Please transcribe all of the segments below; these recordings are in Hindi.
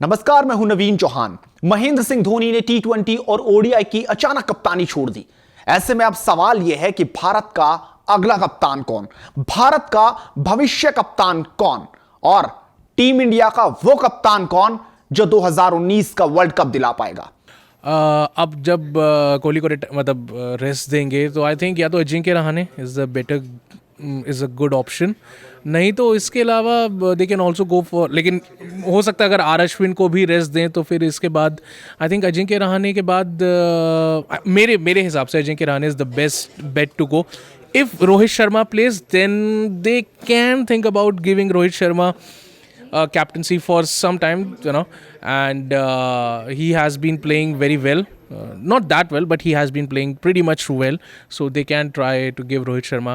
नमस्कार, मैं हूं नवीन चौहान। महेंद्र सिंह धोनी ने टी20 और ओडीआई की अचानक कप्तानी छोड़ दी। ऐसे में अब सवाल यह है कि भारत का अगला कप्तान कौन, भारत का भविष्य कप्तान कौन और टीम इंडिया का वो कप्तान कौन जो 2019 का वर्ल्ड कप दिला पाएगा। अब जब कोहली को रेस्ट देंगे तो आई थिंक या तो Ajinkya Rahane is a good option, नहीं तो इसके अलावा they can also go for, लेकिन हो सकता है अगर आर अश्विन को भी रेस्ट दें तो फिर इसके बाद आई थिंक अजिंक्य रहाणे के बाद मेरे हिसाब से Ajinkya Rahane is the best bet to go. If Rohit Sharma plays, then they can think about giving Rohit Sharma captaincy for some time, and he has been playing very well. Not that well, but he has been playing pretty much well. So they can try to give Rohit Sharma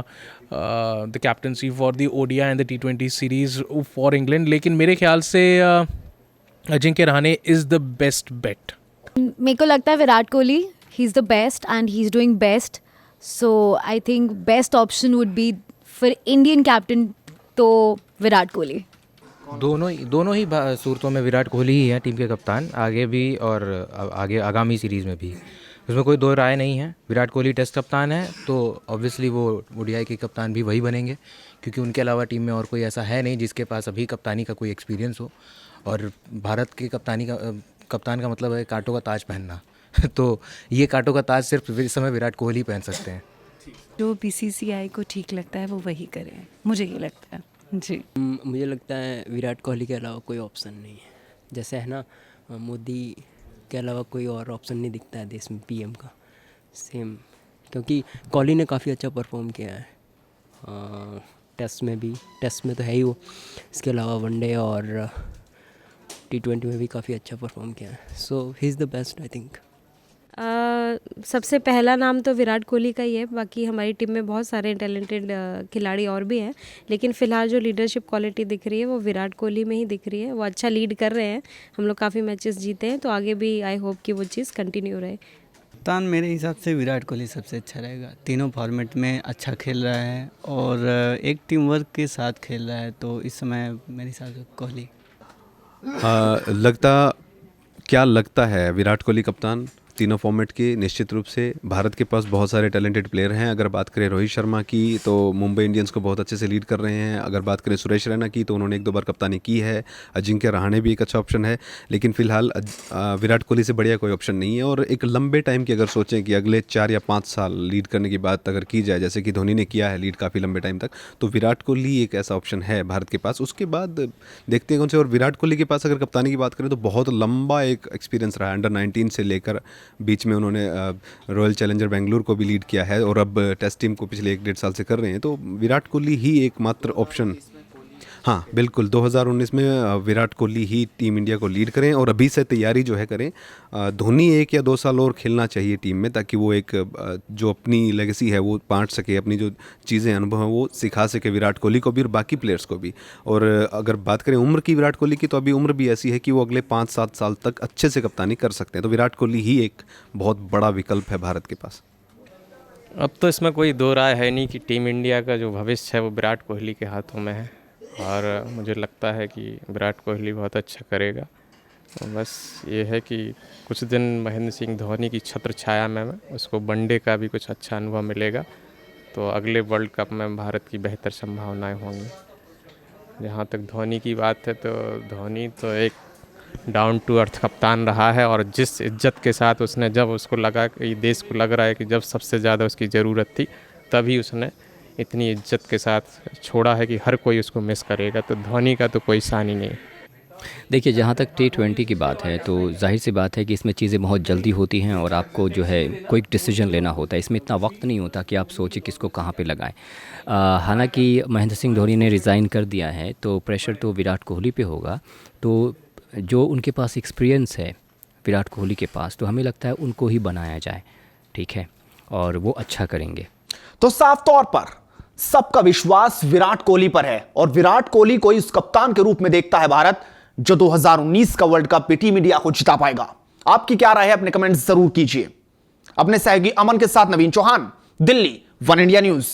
the captaincy for the ODI and the T20 series for England. लेकिन मेरे ख्याल से Ajinkya Rahane is the best bet. मेरे को लगता है Virat Kohli, he is the best and he is doing best. So I think best option would be for Indian captain तो विराट कोहली. दोनों ही सूरतों में विराट कोहली ही हैं टीम के कप्तान, आगे भी और आगे आगामी सीरीज़ में भी, उसमें कोई दो राय नहीं है. विराट कोहली टेस्ट कप्तान है तो ऑब्वियसली वो ओडीआई के कप्तान भी वही बनेंगे, क्योंकि उनके अलावा टीम में और कोई ऐसा है नहीं जिसके पास अभी कप्तानी का कोई एक्सपीरियंस हो. और भारत के कप्तान का मतलब है कांटों का ताज पहनना तो ये कांटों का ताज सिर्फ इस समय विराट कोहली पहन सकते हैं. जो बीसीसीआई को ठीक लगता है वो वही करें, मुझे ये लगता है जी. मुझे लगता है विराट कोहली के अलावा कोई ऑप्शन नहीं है. जैसे है ना, मोदी के अलावा कोई और ऑप्शन नहीं दिखता है देश में पीएम का. सेम, क्योंकि कोहली ने काफ़ी अच्छा परफॉर्म किया है टेस्ट में तो है ही वो. इसके अलावा वनडे और T20 में भी काफ़ी अच्छा परफॉर्म किया है. So he is the best I think. सबसे पहला नाम तो विराट कोहली का ही है. बाकी हमारी टीम में बहुत सारे टैलेंटेड खिलाड़ी और भी हैं, लेकिन फ़िलहाल जो लीडरशिप क्वालिटी दिख रही है वो विराट कोहली में ही दिख रही है. वो अच्छा लीड कर रहे हैं, हम लोग काफ़ी मैचेस जीते हैं, तो आगे भी आई होप कि वो चीज़ कंटिन्यू रहे. कप्तान मेरे हिसाब से विराट कोहली सबसे अच्छा रहेगा. तीनों फॉर्मेट में अच्छा खेल रहा है और एक टीम वर्क के साथ खेल रहा है, तो इस समय मेरे हिसाब से कोहली. क्या लगता है विराट कोहली कप्तान तीनों फॉर्मेट की? निश्चित रूप से भारत के पास बहुत सारे टैलेंटेड प्लेयर हैं. अगर बात करें रोहित शर्मा की तो मुंबई इंडियंस को बहुत अच्छे से लीड कर रहे हैं. अगर बात करें सुरेश रैना की तो उन्होंने 1-2 बार कप्तानी की है. अजिंक्य रहाणे भी एक अच्छा ऑप्शन है, लेकिन फिलहाल विराट कोहली से बढ़िया कोई ऑप्शन नहीं है. और एक लंबे टाइम की अगर सोचें कि अगले 4 या 5 साल लीड करने की बात अगर की जाए, जैसे कि धोनी ने किया है लीड काफ़ी लंबे टाइम तक, तो विराट कोहली एक ऐसा ऑप्शन है भारत के पास. उसके बाद देखते हैं कौन से. और विराट कोहली के पास अगर कप्तानी की बात करें तो बहुत लंबा एक एक्सपीरियंस रहा है. अंडर-19 से लेकर बीच में उन्होंने रॉयल चैलेंजर बेंगलुरु को भी लीड किया है और अब टेस्ट टीम को पिछले 1-1.5 साल से कर रहे हैं. तो विराट कोहली ही एकमात्र ऑप्शन. हाँ बिल्कुल, 2019 में विराट कोहली ही टीम इंडिया को लीड करें और अभी से तैयारी जो है करें. धोनी 1 या 2 साल और खेलना चाहिए टीम में, ताकि वो एक जो अपनी लेगेसी है वो बांट सके, अपनी जो चीज़ें अनुभव हैं वो सिखा सके विराट कोहली को भी और बाकी प्लेयर्स को भी. और अगर बात करें उम्र की विराट कोहली की, तो अभी उम्र भी ऐसी है कि वो अगले 5-7 साल तक अच्छे से कप्तानी कर सकते हैं. तो विराट कोहली ही एक बहुत बड़ा विकल्प है भारत के पास. अब तो इसमें कोई दो राय है नहीं कि टीम इंडिया का जो भविष्य है वो विराट कोहली के हाथों में है, और मुझे लगता है कि विराट कोहली बहुत अच्छा करेगा. बस ये है कि कुछ दिन महेंद्र सिंह धोनी की छत्र छाया में उसको वनडे का भी कुछ अच्छा अनुभव मिलेगा, तो अगले वर्ल्ड कप में भारत की बेहतर संभावनाएं होंगी. जहाँ तक धोनी की बात है तो धोनी तो एक डाउन टू अर्थ कप्तान रहा है, और जिस इज्जत के साथ उसने, जब उसको लगा कि देश को लग रहा है कि जब सबसे ज़्यादा उसकी ज़रूरत थी, तभी उसने इतनी इज्जत के साथ छोड़ा है कि हर कोई उसको मिस करेगा. तो धोनी का तो कोई शान ही नहीं. देखिए, जहाँ तक T20 की बात है तो जाहिर सी बात है कि इसमें चीज़ें बहुत जल्दी होती हैं और आपको जो है क्विक डिसीजन लेना होता है. इसमें इतना वक्त नहीं होता कि आप सोचें किसको कहाँ पे लगाएं. हालांकि महेंद्र सिंह धोनी ने रिज़ाइन कर दिया है तो प्रेशर तो विराट कोहली पे होगा. तो जो उनके पास एक्सपीरियंस है विराट कोहली के पास, तो हमें लगता है उनको ही बनाया जाए, ठीक है, और वो अच्छा करेंगे. तो साफ तौर पर सबका विश्वास विराट कोहली पर है और विराट कोहली को इस कप्तान के रूप में देखता है भारत, जो 2019 का वर्ल्ड कप टीम इंडिया को जिता पाएगा. आपकी क्या राय है? अपने कमेंट्स जरूर कीजिए. अपने सहयोगी अमन के साथ Naveen Chauhan, Delhi, one India news.